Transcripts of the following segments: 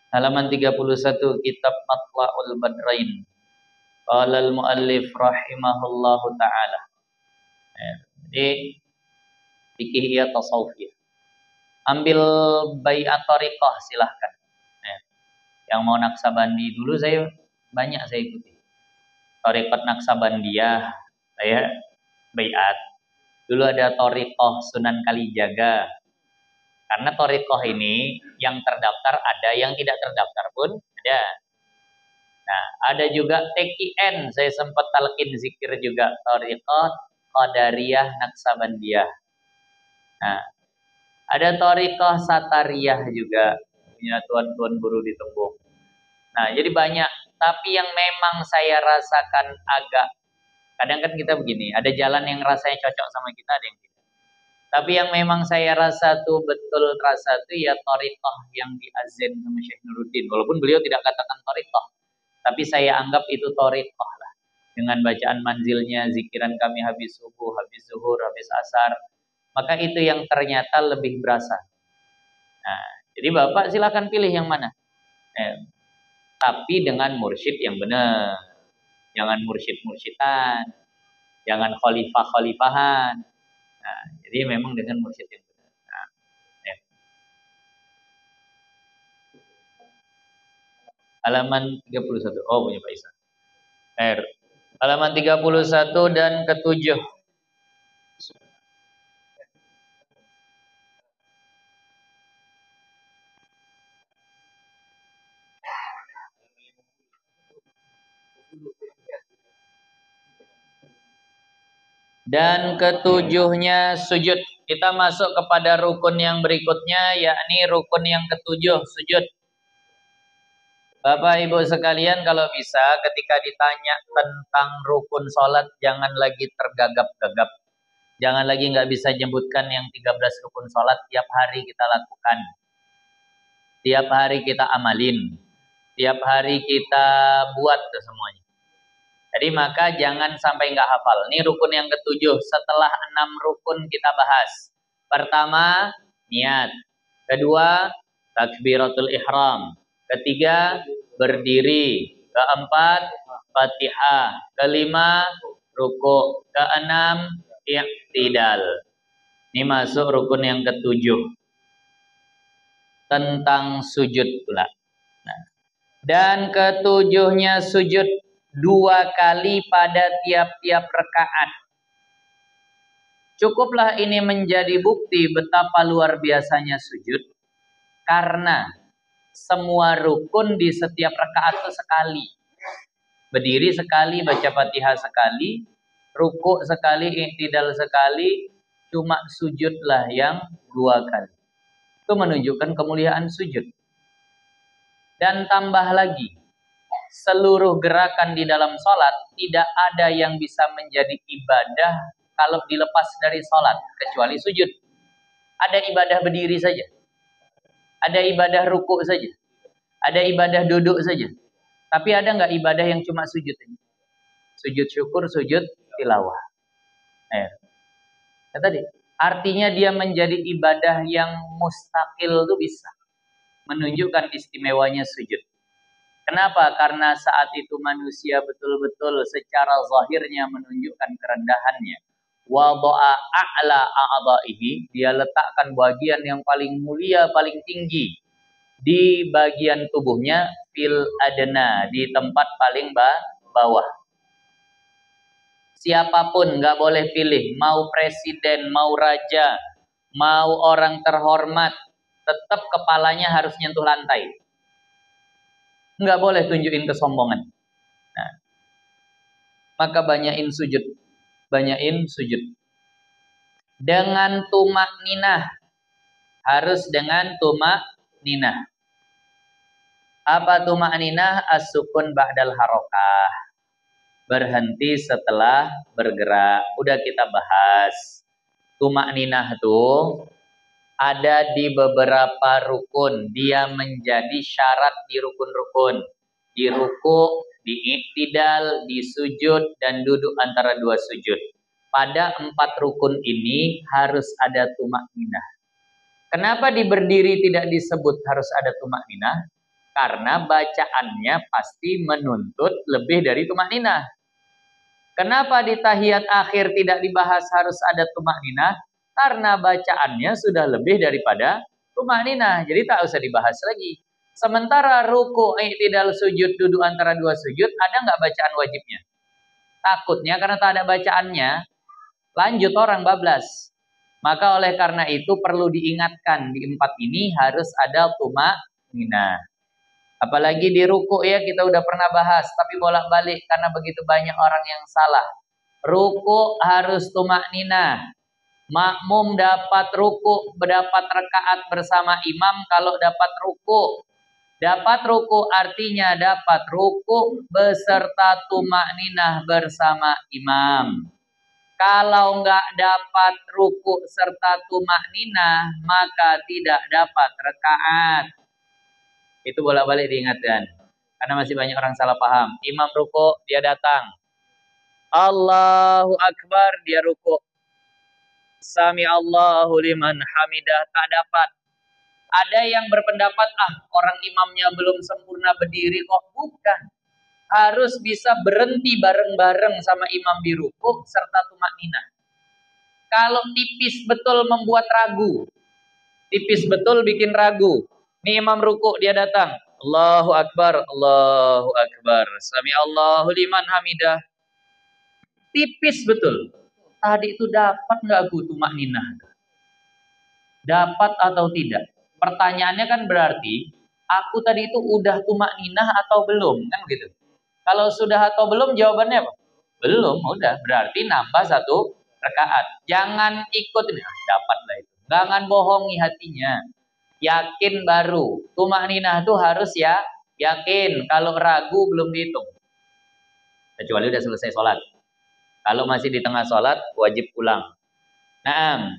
Halaman 31 kitab Matla'ul Badrain. Qala al-muallif rahimahullahu taala. Jadi fikih tasawufiyah. Ambil bai'at thariqah silahkan. Yang mau Naksabandi dulu saya ikuti. Thariqat Naksabandiyah saya bai'at. Dulu ada thariqah Sunan Kalijaga. Karena thariqah ini yang terdaftar ada, yang tidak terdaftar pun ada. Nah, ada juga TKN, saya sempat talqin zikir juga, thariqah Qadariyah Naksabandiyah. Nah, ada thariqah Satariyah juga, punya tuan-tuan guru di Tembung. Nah, jadi banyak, tapi yang memang saya rasakan agak, kadang kan kita begini, ada jalan yang rasanya cocok sama kita, ada yang tidak. Tapi yang memang saya rasa tuh betul rasa tuh ya thariqah yang diazin sama Syekh Nuruddin. Walaupun beliau tidak katakan thariqah, tapi saya anggap itu thariqah lah. Dengan bacaan manzilnya, zikiran kami habis subuh, habis zuhur, habis asar. Maka itu yang ternyata lebih berasa. Nah, jadi Bapak silakan pilih yang mana. Tapi dengan mursyid yang benar. Jangan mursyid-mursyidan. Jangan khalifah-khalifahan. Nah, jadi memang dengan mursyid yang benar. Nah, halaman 31. Oh, punya Pak Isa. Halaman 31 dan ke-7. Dan ketujuhnya sujud. Kita masuk kepada rukun yang berikutnya, yakni rukun yang ketujuh, sujud. Bapak Ibu sekalian, kalau bisa ketika ditanya tentang rukun sholat, jangan lagi tergagap-gagap. Jangan lagi nggak bisa nyebutkan yang 13 rukun sholat tiap hari kita lakukan. Tiap hari kita amalin. Tiap hari kita buat semuanya. Jadi maka jangan sampai nggak hafal. Ini rukun yang ketujuh. Setelah 6 rukun kita bahas. Pertama, niat. Kedua, takbiratul ihram. Ketiga, berdiri. Keempat, Fatihah. Kelima, ruku. Keenam, i'tidal. Ini masuk rukun yang ketujuh. Tentang sujud pula. Nah, dan ketujuhnya sujud 2 kali pada tiap-tiap rakaat. Cukuplah ini menjadi bukti betapa luar biasanya sujud. Karena semua rukun di setiap rakaat itu sekali. Berdiri sekali, baca Fatihah sekali, ruku sekali, i'tidal sekali, cuma sujudlah yang 2 kali. Itu menunjukkan kemuliaan sujud. Dan tambah lagi, seluruh gerakan di dalam sholat tidak ada yang bisa menjadi ibadah kalau dilepas dari sholat kecuali sujud. Ada ibadah berdiri saja, ada ibadah ruku saja, ada ibadah duduk saja. Tapi ada nggak ibadah yang cuma sujud saja? Sujud syukur, sujud tilawah. Tadi artinya dia menjadi ibadah yang mustaqil itu bisa menunjukkan istimewanya sujud. Kenapa? Karena saat itu manusia betul-betul secara zahirnya menunjukkan kerendahannya. Wada'a a'la a'dha'ihi, dia letakkan bagian yang paling mulia, paling tinggi di bagian tubuhnya, fil adna, di tempat paling bawah. Siapapun nggak boleh pilih, mau presiden, mau raja, mau orang terhormat, tetap kepalanya harus nyentuh lantai. Nggak boleh tunjukin kesombongan. Nah, maka banyain sujud. Banyain sujud. Dengan tumak ninah. Harus dengan tumak ninah. Apa tumak ninah? As-sukun ba'dal harokah. Berhenti setelah bergerak. Udah kita bahas. Tumak ninah tuh ada di beberapa rukun. Dia menjadi syarat di rukun-rukun. Di ruku, di i'tidal, di sujud, dan duduk antara 2 sujud. Pada 4 rukun ini harus ada tumak ninah. Kenapa di berdiri tidak disebut harus ada tumak ninah? Karena bacaannya pasti menuntut lebih dari tumakninah. Kenapa di tahiyat akhir tidak dibahas harus ada tumakninah? Karena bacaannya sudah lebih daripada tumakninah. Jadi tak usah dibahas lagi. Sementara ruku, i'tidal, sujud, duduk antara dua sujud, ada nggak bacaan wajibnya? Takutnya karena tak ada bacaannya, lanjut orang bablas. Maka oleh karena itu perlu diingatkan di 4 ini harus ada tumakninah. Apalagi di ruku ya kita udah pernah bahas, tapi bolak-balik karena begitu banyak orang yang salah. Ruku harus tumakninah. Makmum dapat ruku, mendapat rakaat bersama imam kalau dapat ruku. Dapat ruku artinya dapat ruku beserta tumakninah bersama imam. Kalau nggak dapat ruku serta tumakninah, maka tidak dapat rakaat. Itu bolak-balik diingatkan. Karena masih banyak orang salah paham. Imam ruku, dia datang. Allahu Akbar, dia ruku. Sami Allahu liman hamidah, tak dapat. Ada yang berpendapat, orang imamnya belum sempurna berdiri kok. Bukan. Harus bisa berhenti bareng-bareng sama imam di ruku serta tumakninah. Kalau tipis betul membuat ragu. Tipis betul bikin ragu. Ini imam ruku, dia datang. Allahu Akbar, Allahu Akbar. Sami Allahu liman hamidah. Tipis betul. Tadi itu dapat nggak aku tumakninah? Dapat atau tidak? Pertanyaannya kan berarti, aku tadi itu udah tumakninah atau belum? Kan begitu. Kalau sudah atau belum, jawabannya apa? Belum, udah. Berarti nambah 1 rakaat. Jangan ikut ini, dapat lah itu. Jangan bohongi hatinya. Yakin baru. Tumakninah itu harus ya yakin. Kalau ragu belum dihitung. Kecuali udah selesai sholat. Kalau masih di tengah sholat, wajib pulang. Nah,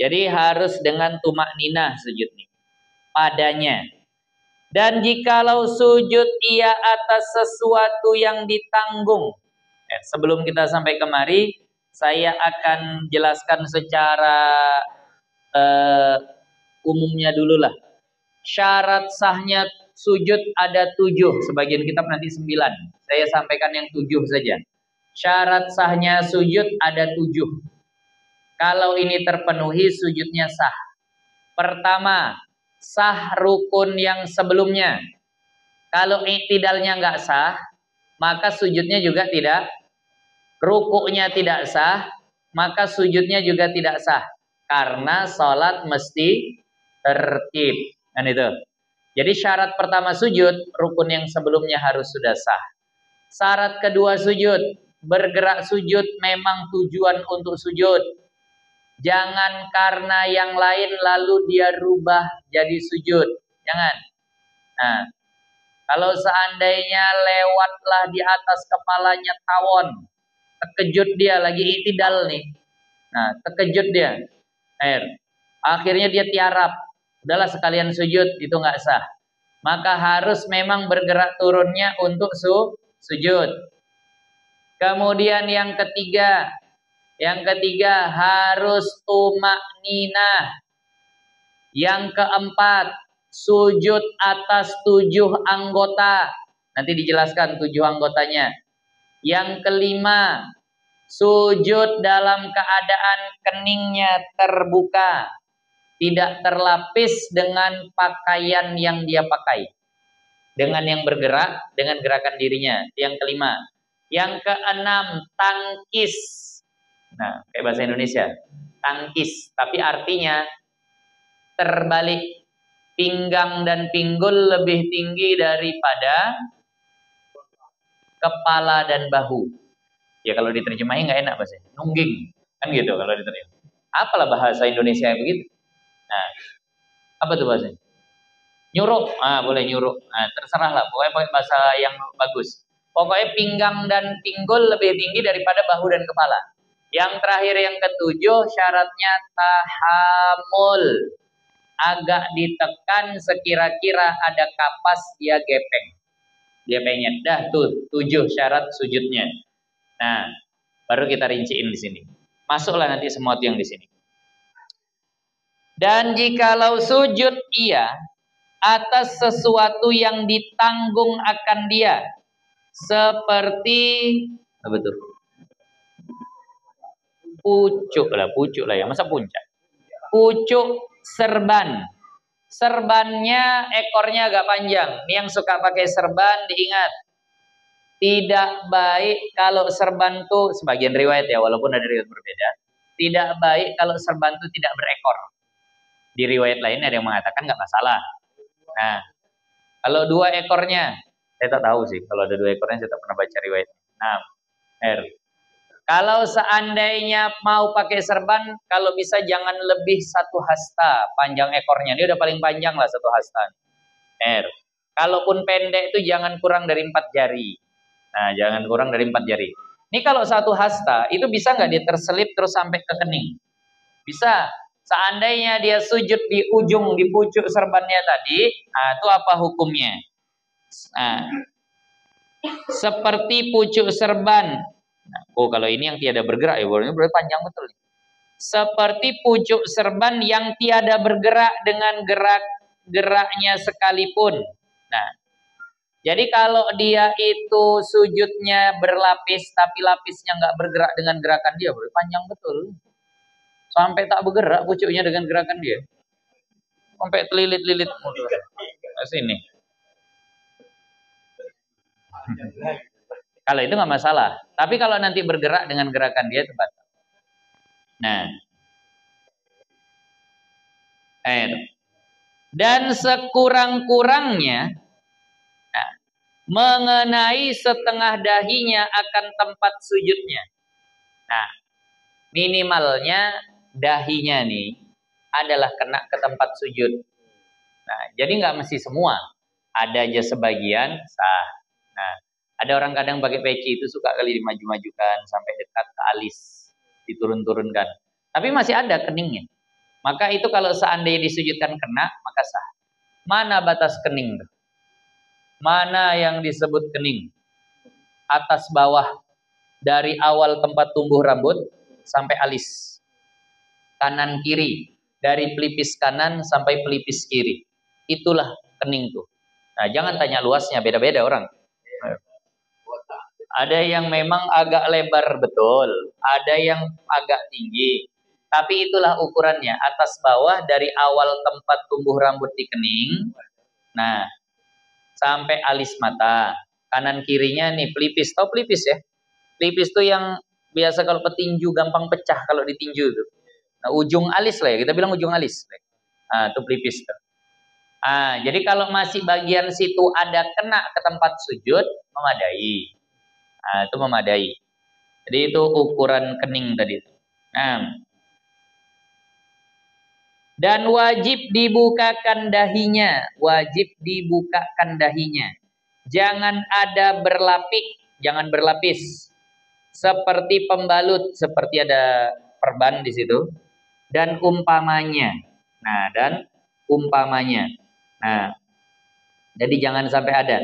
jadi harus dengan tumakninah sujud nih. Padanya. Dan jikalau sujud ia atas sesuatu yang ditanggung. Sebelum kita sampai kemari, saya akan jelaskan secara umumnya dulu lah. Syarat sahnya sujud ada 7. Sebagian kitab nanti 9. Saya sampaikan yang 7 saja. Syarat sahnya sujud ada 7. Kalau ini terpenuhi, sujudnya sah. Pertama, sah rukun yang sebelumnya. Kalau i'tidalnya nggak sah, maka sujudnya juga tidak. Rukuknya tidak sah, maka sujudnya juga tidak sah. Karena sholat mesti tertib. Kan itu. Jadi syarat pertama sujud, rukun yang sebelumnya harus sudah sah. Syarat kedua sujud, bergerak sujud memang tujuan untuk sujud. Jangan karena yang lain lalu dia rubah jadi sujud. Jangan. Nah, kalau seandainya lewatlah di atas kepalanya tawon, terkejut dia lagi i'tidal nih. Nah, terkejut dia. Akhirnya dia tiarap. Udahlah sekalian sujud, itu nggak sah. Maka harus memang bergerak turunnya untuk sujud. Kemudian yang ketiga harus tumakninah. Yang keempat, sujud atas 7 anggota. Nanti dijelaskan 7 anggotanya. Yang kelima, sujud dalam keadaan keningnya terbuka. Tidak terlapis dengan pakaian yang dia pakai. Dengan yang bergerak, dengan gerakan dirinya. Yang kelima. Yang keenam, tangkis. Nah, kayak bahasa Indonesia. Tangkis. Tapi artinya terbalik. Pinggang dan pinggul lebih tinggi daripada kepala dan bahu. Ya kalau diterjemahin nggak enak bahasanya. Nungging. Kan gitu kalau diterjemahin. Apalah bahasa Indonesia yang begitu. Nah, apa tuh bahasanya? Nyuruk. Boleh nyuruk. Terserah lah. Pokoknya pakai bahasa yang bagus. Pokoknya pinggang dan pinggul lebih tinggi daripada bahu dan kepala. Yang terakhir yang ketujuh, syaratnya tahamul. Agak ditekan sekira-kira ada kapas, dia gepeng. Dia pengen. Dah tuh 7 syarat sujudnya. Nah, baru kita rinciin di sini. Masuklah nanti semua yang di sini. Dan jikalau sujud ia atas sesuatu yang ditanggung akan dia, seperti apa tuh? Pucuk lah ya, masa puncak. Pucuk serban. Serbannya ekornya agak panjang. Ini yang suka pakai serban diingat. Tidak baik kalau serban tuh, sebagian riwayat ya, walaupun ada riwayat berbeda. Tidak baik kalau serban itu tidak berekor. Di riwayat lain ada yang mengatakan nggak masalah. Nah, kalau 2 ekornya, saya tak tahu sih. Kalau ada 2 ekornya, saya tak pernah baca riwayat. Nah, kalau seandainya mau pakai serban, kalau bisa jangan lebih 1 hasta panjang ekornya. Ini udah paling panjang lah 1 hasta. Kalaupun pendek itu jangan kurang dari 4 jari. Nah, jangan kurang dari 4 jari. Ini kalau 1 hasta, itu bisa nggak dia terselip terus sampai ke kening? Bisa. Seandainya dia sujud di ujung, di pucuk serbannya tadi, nah itu apa hukumnya? Nah, seperti pucuk serban. Nah, kalau ini yang tiada bergerak ya, berarti panjang betul. Seperti pucuk serban yang tiada bergerak dengan geraknya sekalipun. Nah, jadi kalau dia itu sujudnya berlapis, tapi lapisnya nggak bergerak dengan gerakan dia, berarti panjang betul. Sampai tak bergerak pucuknya dengan gerakan dia. Sampai terlilit-lilit ke sini. Kalau itu nggak masalah. Tapi kalau nanti bergerak dengan gerakan dia itu batal. Nah, dan sekurang-kurangnya mengenai setengah dahinya akan tempat sujudnya. Nah, minimalnya dahinya nih adalah kena ke tempat sujud. Nah, jadi nggak mesti semua. Ada aja sebagian sah. Nah, ada orang kadang pakai peci itu suka kali dimaju-majukan sampai dekat ke alis, diturun-turunkan. Tapi masih ada keningnya. Maka itu kalau seandainya disujudkan kena, maka sah. Mana batas kening? Mana yang disebut kening? Atas bawah, dari awal tempat tumbuh rambut sampai alis. Kanan kiri, dari pelipis kanan sampai pelipis kiri. Itulah kening tuh. Nah, jangan tanya luasnya, beda-beda orang. Ada yang memang agak lebar betul, ada yang agak tinggi. Tapi itulah ukurannya, atas bawah dari awal tempat tumbuh rambut di kening, nah, sampai alis mata. Kanan kirinya nih pelipis, tau pelipis ya? Pelipis tuh yang biasa kalau petinju gampang pecah kalau ditinju tuh. Nah, ujung alis lah ya, kita bilang ujung alis. Nah, itu pelipis tuh. Nah, jadi kalau masih bagian situ ada kena ke tempat sujud, memadai. Nah, itu memadai. Jadi itu ukuran kening tadi. Nah, dan wajib dibukakan dahinya, wajib dibukakan dahinya. Jangan ada jangan berlapis. Seperti pembalut, seperti ada perban di situ. Dan umpamanya. Nah, dan umpamanya. Nah, jadi jangan sampai ada.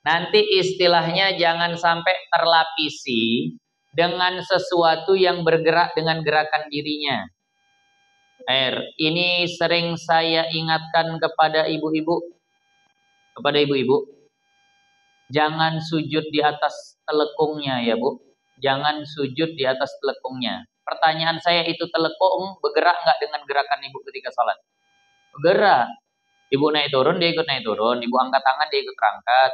Nanti istilahnya jangan sampai terlapisi dengan sesuatu yang bergerak dengan gerakan dirinya. Ini sering saya ingatkan kepada ibu-ibu. Jangan sujud di atas telekungnya ya Bu. Jangan sujud di atas telekungnya. Pertanyaan saya, itu telekung bergerak nggak dengan gerakan ibu ketika sholat? Bergerak. Ibu naik turun, dia ikut naik turun. Ibu angkat tangan, dia ikut angkat.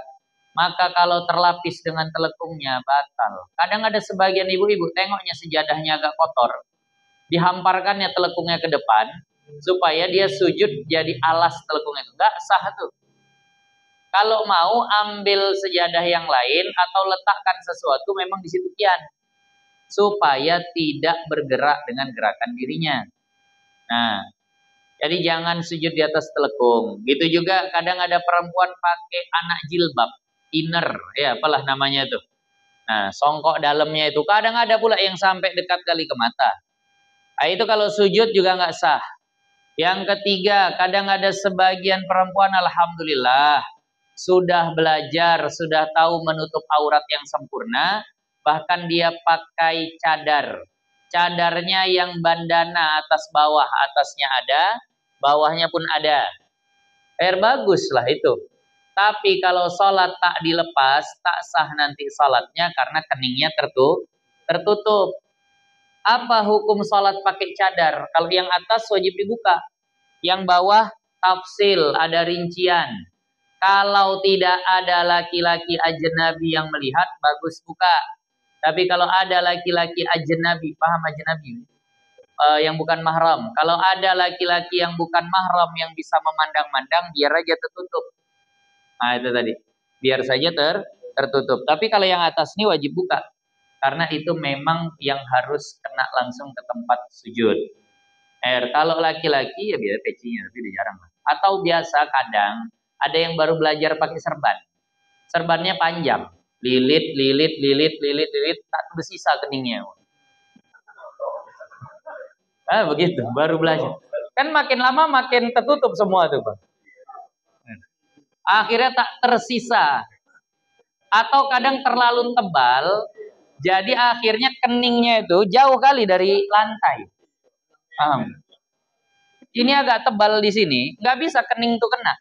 Maka kalau terlapis dengan telekungnya, batal. Kadang ada sebagian ibu-ibu, tengoknya sejadahnya agak kotor. Dihamparkannya telekungnya ke depan, supaya dia sujud jadi alas telekungnya itu. Nggak sah tuh. Kalau mau ambil sejadah yang lain atau letakkan sesuatu memang di situ kian, supaya tidak bergerak dengan gerakan dirinya. Nah, jadi jangan sujud di atas telekung. Gitu juga kadang ada perempuan pakai anak jilbab, inner, ya apalah namanya itu. Nah, songkok dalamnya itu kadang ada pula yang sampai dekat kali ke mata. Nah, itu kalau sujud juga nggak sah. Yang ketiga, kadang ada sebagian perempuan, alhamdulillah, sudah belajar, sudah tahu menutup aurat yang sempurna, bahkan dia pakai cadar. Cadarnya yang bandana atas bawah, atasnya ada, bawahnya pun ada. bagus lah itu. Tapi kalau sholat tak dilepas, tak sah nanti sholatnya karena keningnya tertutup. Apa hukum sholat pakai cadar? Kalau yang atas wajib dibuka, yang bawah tafsil, ada rincian. Kalau tidak ada laki-laki ajnabi yang melihat, bagus buka. Tapi kalau ada laki-laki ajnabi, paham ajnabi? Yang bukan mahram. Kalau ada laki-laki yang bukan mahram yang bisa memandang-mandang, biar aja tertutup. Nah itu tadi, biar saja tertutup. Tapi kalau yang atas ini wajib buka, karena itu memang yang harus kena langsung ke tempat sujud. Kalau laki-laki ya biar pecinya, tapi udah jarang lah. Atau biasa kadang ada yang baru belajar pakai serban. Serbannya panjang, lilit, tak bersisa keningnya. Begitu, baru belajar. Kan makin lama makin tertutup semua tuh, Bang. Akhirnya tak tersisa. Atau kadang terlalu tebal, jadi akhirnya keningnya itu jauh kali dari lantai. Ini agak tebal di sini, nggak bisa kening tuh kena.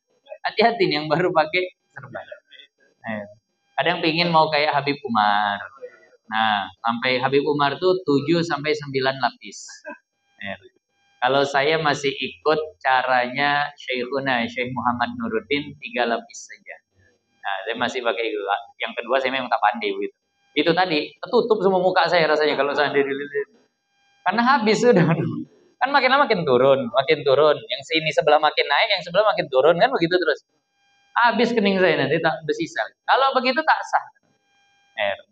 Hati-hati nih yang baru pakai serban. Ada yang pingin mau kayak Habib Umar. Nah, sampai Habib Umar tuh 7 sampai 9 lapis. Kalau saya masih ikut caranya Syekhuna, Syekh Muhammad Nuruddin 3 lapis saja. Nah, saya masih pakai itu. Yang kedua saya memang tak pandai begitu. Itu tadi, tertutup semua muka saya rasanya kalau saya dililit. Karena habis sudah. Kan makin lama makin turun. Yang sini sebelah makin naik, yang sebelah makin turun, kan begitu terus. Habis kening saya nanti tak bersisa. Kalau begitu tak sah.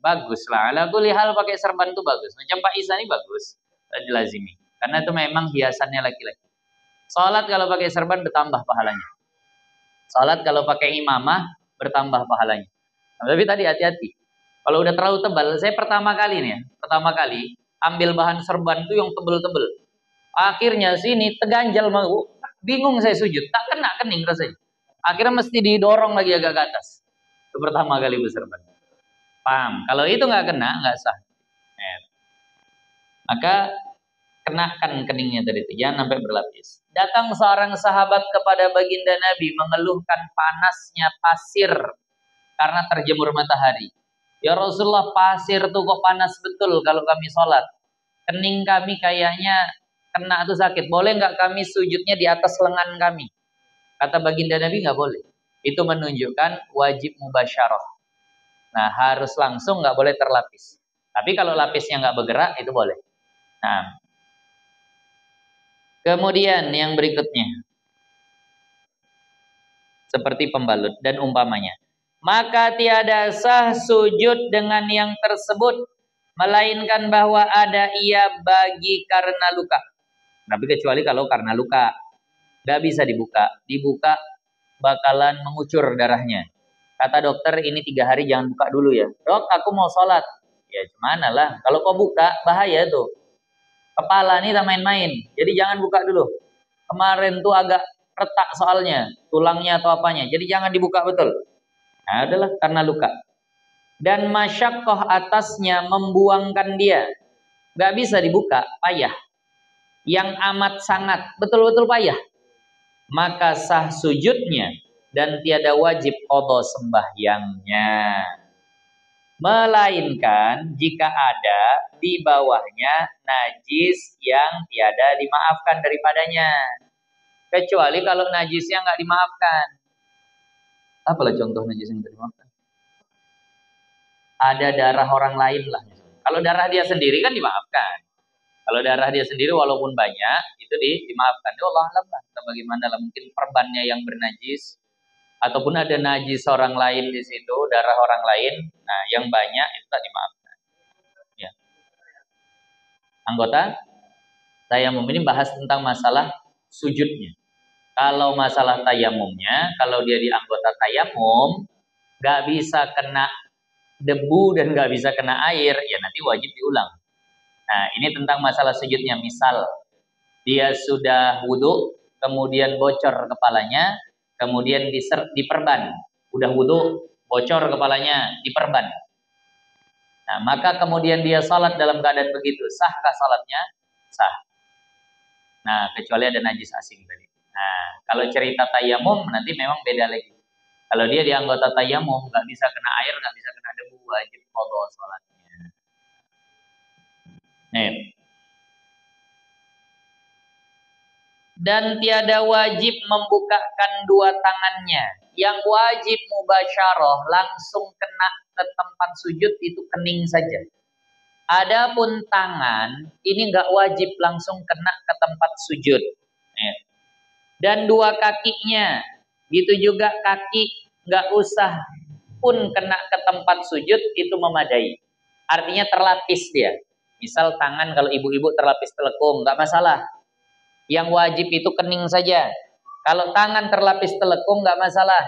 Bagus lah. Ala kulli hal pakai serban itu bagus. Macam Pak Isa ini bagus. Dilazimi. Karena itu memang hiasannya laki-laki. Salat kalau pakai serban bertambah pahalanya. Salat kalau pakai imamah bertambah pahalanya. Tapi tadi hati-hati. Kalau udah terlalu tebal, saya pertama kali ambil bahan serban itu yang tebel-tebel. Akhirnya sini teganjal mau, bingung saya sujud, tak kena kening rasanya. Akhirnya mesti didorong lagi agak ke atas. Itu pertama kali berserban. Paham? Kalau itu nggak kena, nggak sah. Maka kenakan keningnya dari itu, jangan sampai berlapis. Datang seorang sahabat kepada baginda Nabi mengeluhkan panasnya pasir karena terjemur matahari. Ya Rasulullah, pasir tuh kok panas betul kalau kami sholat. Kening kami kayaknya kena tuh sakit. Boleh nggak kami sujudnya di atas lengan kami? Kata baginda Nabi nggak boleh. Itu menunjukkan wajib mubasyarah. Nah harus langsung, nggak boleh terlapis. Tapi kalau lapisnya nggak bergerak itu boleh. Nah, kemudian yang berikutnya, seperti pembalut dan umpamanya. Maka tiada sah sujud dengan yang tersebut, melainkan bahwa ada ia bagi karena luka. Tapi kecuali kalau karena luka, nggak bisa dibuka. Dibuka bakalan mengucur darahnya. Kata dokter, ini 3 hari jangan buka dulu ya. Dok, aku mau sholat. Ya gimana lah, kalau kau buka bahaya tuh. Kepala nih tak main-main, jadi jangan buka dulu. Kemarin tuh agak retak soalnya, tulangnya atau apanya, jadi jangan dibuka betul. Nah, adalah karena luka. Dan masyaqqah atasnya membuangkan dia. Gak bisa dibuka, payah. Yang amat sangat, betul-betul payah. Maka sah sujudnya dan tiada wajib qadha sembahyangnya. Melainkan jika ada di bawahnya najis yang tiada dimaafkan daripadanya. Kecuali kalau najisnya nggak dimaafkan. Apalah contoh najis yang tidak dimaafkan? Ada darah orang lain lah. Kalau darah dia sendiri kan dimaafkan. Kalau darah dia sendiri walaupun banyak itu dimaafkan. Ya Allah alam lah. Bagaimana lah, mungkin perbannya yang bernajis, ataupun ada najis orang lain di situ, darah orang lain, nah yang banyak itu tak dimaafkan. Ya. Anggota tayamum ini bahas tentang masalah sujudnya. Kalau masalah tayamumnya, kalau dia di anggota tayamum, nggak bisa kena debu dan nggak bisa kena air, ya nanti wajib diulang. Nah ini tentang masalah sujudnya. Misal dia sudah wudhu, kemudian bocor kepalanya, kemudian diperban. Udah wudhu, bocor kepalanya, diperban. Nah, maka kemudian dia salat dalam keadaan begitu. Sahkah salatnya? Sah. Nah, kecuali ada najis asing tadi. Nah, kalau cerita tayamum nanti memang beda lagi. Kalau dia di anggota tayamum nggak bisa kena air, nggak bisa kena debu, wajib qadha salatnya. Nih. Dan tiada wajib membukakan dua tangannya. Yang wajib mubasyarah langsung kena ke tempat sujud itu kening saja. Adapun tangan ini nggak wajib langsung kena ke tempat sujud. Dan dua kakinya, gitu juga kaki nggak usah pun kena ke tempat sujud itu memadai. Artinya terlapis dia. Misal tangan kalau ibu-ibu terlapis telekung nggak masalah. Yang wajib itu kening saja. Kalau tangan terlapis telekung nggak masalah.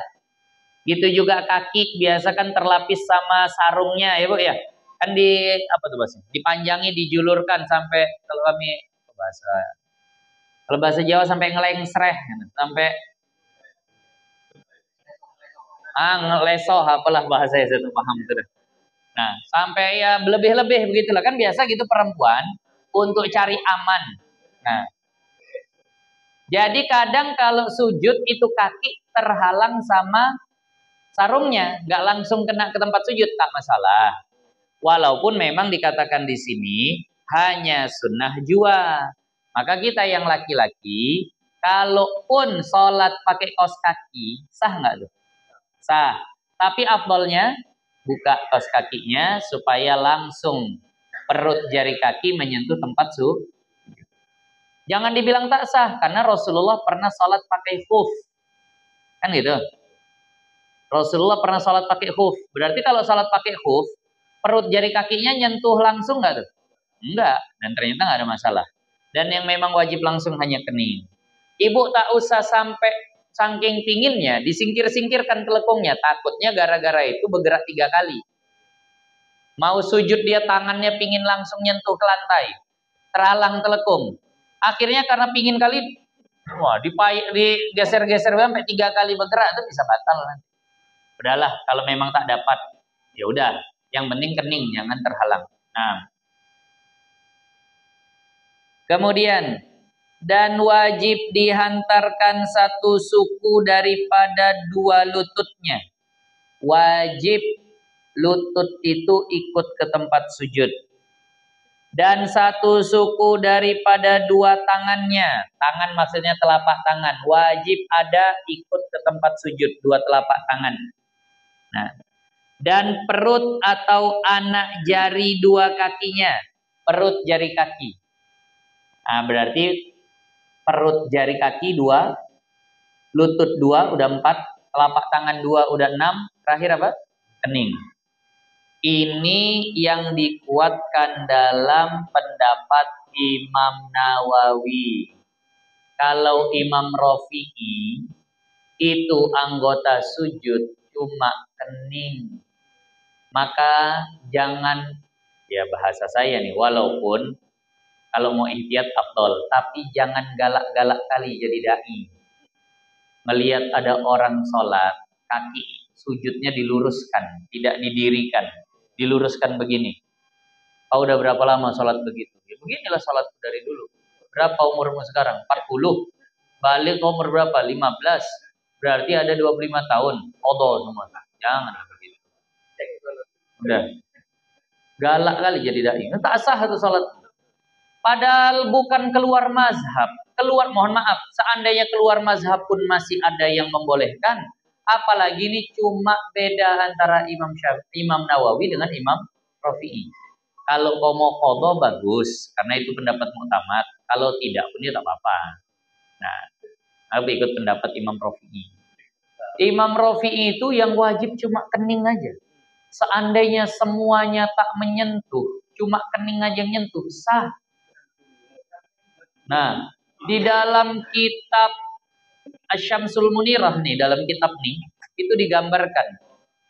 Gitu juga kaki biasa kan terlapis sama sarungnya ya Bu ya. Kan di apa tuh bahasa? Dipanjangi, dijulurkan sampai kalau bahasa Jawa sampai ngelengsreh, sampai ngelesoh apalah bahasa saya tuh paham tuh. Nah, sampai ya lebih-lebih begitulah kan biasa gitu perempuan untuk cari aman. Nah, jadi kadang kalau sujud itu kaki terhalang sama sarungnya, nggak langsung kena ke tempat sujud tak masalah. Walaupun memang dikatakan di sini hanya sunnah jua. Maka kita yang laki-laki, kalaupun sholat pakai kaos kaki, sah nggak tuh? Sah. Tapi afdolnya buka kaos kakinya supaya langsung perut jari kaki menyentuh tempat sujud. Jangan dibilang tak sah, karena Rasulullah pernah sholat pakai khuf. Kan gitu. Rasulullah pernah sholat pakai khuf. Berarti kalau sholat pakai khuf, perut jari kakinya nyentuh langsung nggak tuh? Enggak. Dan ternyata nggak ada masalah. Dan yang memang wajib langsung hanya kening. Ibu tak usah sampai saking pinginnya, disingkir-singkirkan telekungnya. Takutnya gara-gara itu bergerak 3 kali. Mau sujud dia tangannya pingin langsung nyentuh ke lantai. Terhalang telekung. Akhirnya karena pingin kali, wah digeser-geser sampai 3 kali bergerak itu bisa batal nanti. Udahlah, kalau memang tak dapat, ya udah. Yang penting kening, jangan terhalang. Nah, kemudian dan wajib dihantarkan satu suku daripada dua lututnya. Wajib lutut itu ikut ke tempat sujud. Dan satu suku daripada dua tangannya. Tangan maksudnya telapak tangan. Wajib ada ikut ke tempat sujud. Dua telapak tangan. Nah, dan perut atau anak jari dua kakinya. Perut jari kaki. Nah, berarti perut jari kaki 2, lutut 2 udah 4, telapak tangan 2 udah 6, terakhir apa? Kening. Ini yang dikuatkan dalam pendapat Imam Nawawi. Kalau Imam Rafi'i itu anggota sujud cuma kening. Maka jangan, ya bahasa saya nih, walaupun kalau mau ihtiyat afdol, tapi jangan galak-galak kali jadi dai. Melihat ada orang sholat, kaki sujudnya diluruskan, tidak didirikan. Diluruskan begini. Kau udah berapa lama sholat begitu? Ya beginilah sholat dari dulu. Berapa umurmu sekarang? 40. Balik umur berapa? 15. Berarti ada 25 tahun. Qadha semua. Jangan begitu. Udah. Galak kali jadi dai. Tak sah itu sholat. Padahal bukan keluar mazhab. Mohon maaf, seandainya keluar mazhab pun masih ada yang membolehkan. Apalagi ini cuma beda antara Imam Nawawi dengan Imam Rafi'i. Kalau kau mau qadha bagus, karena itu pendapat muktamad. Kalau tidak pun ya tak apa-apa. Nah, aku ikut pendapat Imam Rafi'i. Imam Rafi'i itu yang wajib cuma kening aja. Seandainya semuanya tak menyentuh, cuma kening aja yang nyentuh, sah. Nah, di dalam kitab Asy-Syamsul Munirah nih, dalam kitab nih, itu digambarkan.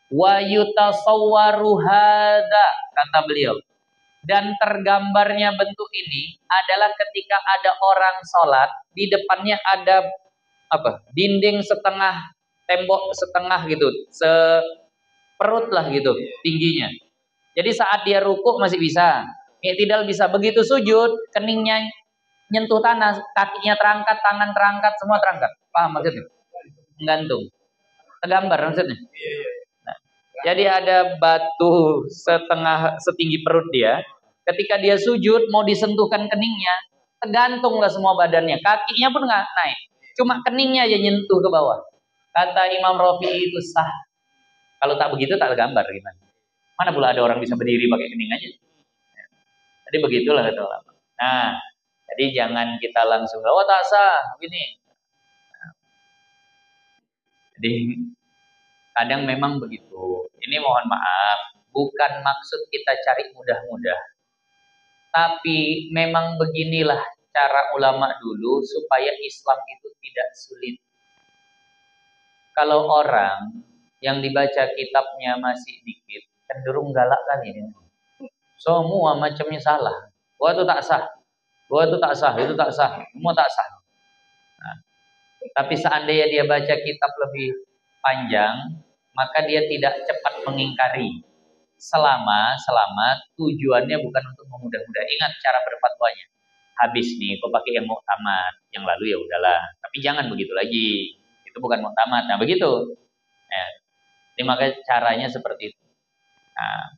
Wa yutasawwaru hadza, kata beliau. Dan tergambarnya bentuk ini adalah ketika ada orang sholat, di depannya ada dinding setengah, tembok setengah gitu, seperut lah gitu tingginya. Jadi saat dia rukuk masih bisa, i'tidal bisa. Begitu sujud, keningnya nyentuh tanah, kakinya terangkat, tangan terangkat, semua terangkat. Paham maksudnya? Menggantung. Tergambar maksudnya. Nah, jadi ada batu setinggi perut dia. Ketika dia sujud, mau disentuhkan keningnya, tergantunglah semua badannya. Kakinya pun nggak naik. Cuma keningnya aja nyentuh ke bawah. Kata Imam Rafi'i itu sah. Kalau tak begitu tak tergambar gimana? Mana pula ada orang bisa berdiri pakai kening aja. Jadi begitulah kata ulama. Nah, jadi jangan kita langsung, oh tak sah, begini. Jadi kadang memang begitu. Ini mohon maaf, bukan maksud kita cari mudah-mudah. Tapi memang beginilah cara ulama dulu supaya Islam itu tidak sulit. Kalau orang yang dibaca kitabnya masih dikit, cenderung galak kali ini. Semua macamnya salah. Wah itu tak sah. Wah itu tak sah, itu tak sah. Semua tak sah. Nah, tapi seandainya dia baca kitab lebih panjang, maka dia tidak cepat mengingkari. Selama tujuannya bukan untuk memudah-mudah. Ingat cara berfatwanya. Habis nih, kau pakai yang muktamad, yang lalu ya udahlah. Tapi jangan begitu lagi. Itu bukan muktamad. Nah begitu. Ini makanya caranya seperti itu. Nah,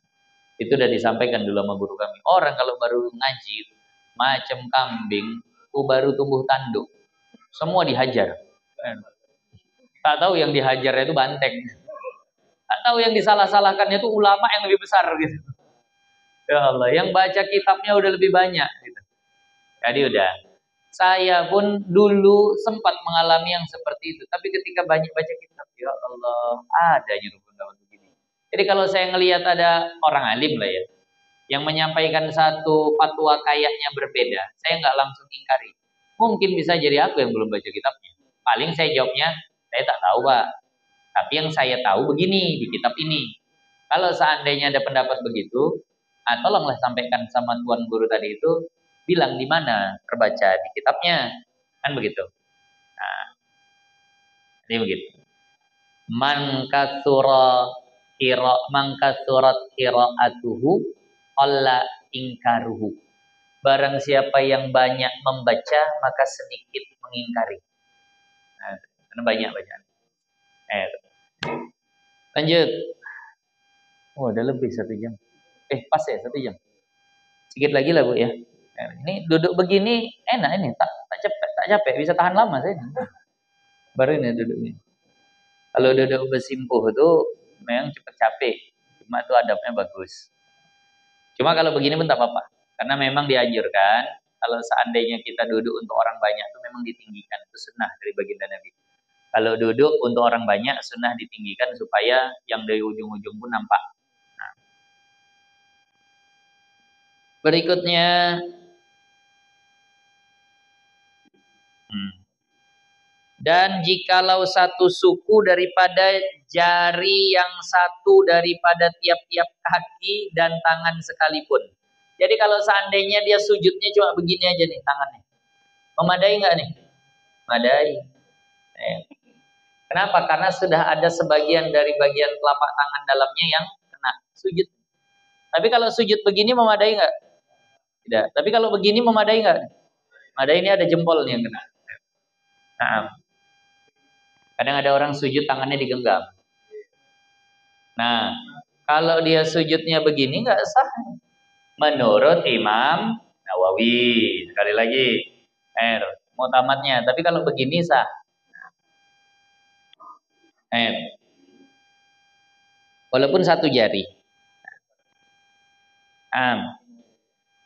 itu udah disampaikan dulu sama guru kami. Orang kalau baru ngaji, macam kambing, baru tumbuh tanduk. Semua dihajar. Tak tahu yang dihajarnya itu banteng. Tak tahu yang disalah-salahkannya itu ulama yang lebih besar gitu. Ya Allah, yang baca kitabnya udah lebih banyak gitu. Jadi udah. Saya pun dulu sempat mengalami yang seperti itu. Tapi ketika banyak baca kitab, ya Allah, ada aja pendapat begini. Jadi kalau saya ngelihat ada orang alim lah ya, yang menyampaikan satu fatwa kayaknya berbeda, saya nggak langsung ingkari. Mungkin bisa jadi aku yang belum baca kitabnya. Paling saya jawabnya, saya tak tahu Pak. Tapi yang saya tahu begini di kitab ini. Kalau seandainya ada pendapat begitu, tolonglah sampaikan sama tuan guru tadi itu, bilang di mana terbaca di kitabnya, kan begitu. Nah, jadi begitu. Man kasurat qiraatuhu alla ingkaruhu. Barang siapa yang banyak membaca maka sedikit mengingkari. Nah, karena banyak bacaan. Lanjut. Oh, udah lebih 1 jam. Pas ya 1 jam. Sedikit lagi lah Bu ya. Ini duduk begini enak ini, tak capek, bisa tahan lama saya. Baru ini duduknya. Kalau duduk bersimpuh itu memang cepat capek. Cuma itu adabnya bagus. Cuma kalau begini pun tak apa-apa. Karena memang dianjurkan kalau seandainya kita duduk untuk orang banyak itu memang ditinggikan. Itu sunnah dari baginda Nabi. Kalau duduk untuk orang banyak sunnah ditinggikan supaya yang dari ujung-ujung pun nampak. Nah. Berikutnya dan jikalau satu suku daripada jari yang satu daripada tiap-tiap kaki dan tangan sekalipun. Jadi kalau seandainya dia sujudnya cuma begini aja nih tangannya. Memadai nggak nih? Memadai. Kenapa? Karena sudah ada sebagian dari bagian telapak tangan dalamnya yang kena sujud. Tapi kalau sujud begini memadai nggak? Tidak. Tapi kalau begini memadai nggak? Memadai, ini ada jempolnya yang kena. Nah, kadang ada orang sujud tangannya digenggam. Nah, kalau dia sujudnya begini nggak sah. Menurut Imam Nawawi. Sekali lagi, muktamadnya. Tapi kalau begini sah. Walaupun 1 jari.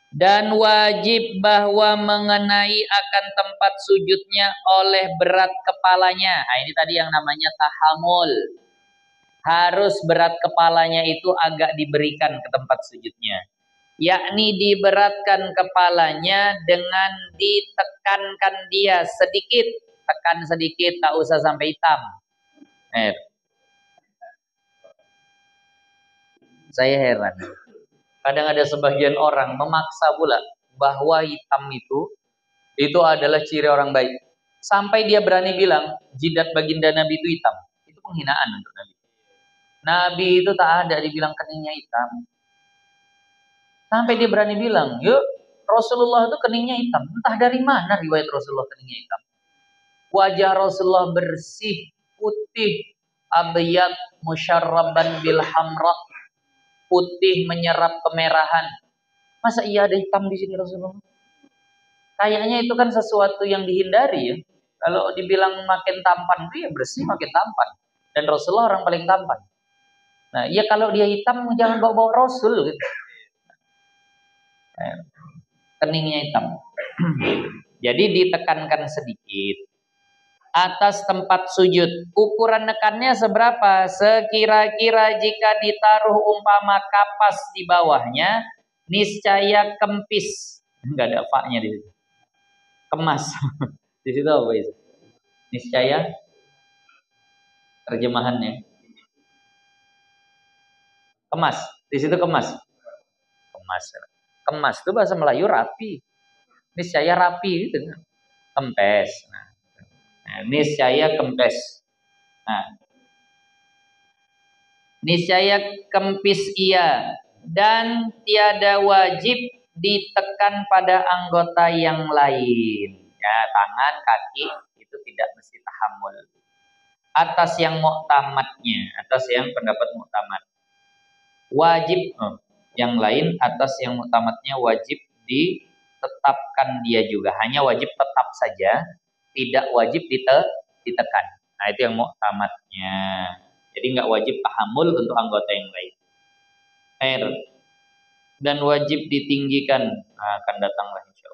Dan wajib bahwa mengenai akan tempat sujudnya oleh berat kepalanya. Nah, ini tadi yang namanya tahamul. Harus berat kepalanya itu agak diberikan ke tempat sujudnya. Yakni diberatkan kepalanya dengan ditekankan dia sedikit. Tekan sedikit, tak usah sampai hitam. Saya heran. Kadang ada sebagian orang memaksa pula bahwa hitam itu adalah ciri orang baik. Sampai dia berani bilang jidat baginda Nabi itu hitam. Itu penghinaan untuk Nabi. Nabi itu tak ada dibilang keningnya hitam. Sampai dia berani bilang, yuk Rasulullah itu keningnya hitam. Entah dari mana riwayat Rasulullah keningnya hitam. Wajah Rasulullah bersih, putih, abyad musyarraban bil hamra, putih menyerap kemerahan. Masa iya ada hitam di sini Rasulullah? Kayaknya itu kan sesuatu yang dihindari ya. Kalau dibilang makin tampan, dia bersih makin tampan. Dan Rasulullah orang paling tampan. Nah, ya kalau dia hitam jangan bawa-bawa Rasul gitu. Keningnya hitam. Jadi ditekankan sedikit atas tempat sujud. Ukuran nekannya seberapa? Sekira-kira jika ditaruh umpama kapas di bawahnya, niscaya kempis. Enggak ada fa-nya di situ. Kemas. Di situ apa itu? Niscaya terjemahannya. Kemas. Di situ kemas. Kemas. Kemas itu bahasa Melayu rapi. Niscaya rapi gitu. Kempes. Nah, niscaya kempes. Nah, niscaya kempis ia dan tiada wajib ditekan pada anggota yang lain. Ya, tangan, kaki itu tidak mesti tahammul. Atas yang muktamadnya, atas yang pendapat muktamad. Wajib yang lain atas yang muktamadnya wajib ditetapkan dia juga. Hanya wajib tetap saja, tidak wajib ditekan. Nah, itu yang muktamadnya. Jadi nggak wajib tahammul untuk anggota yang lain. Dan wajib ditinggikan. Nah, akan datanglah insya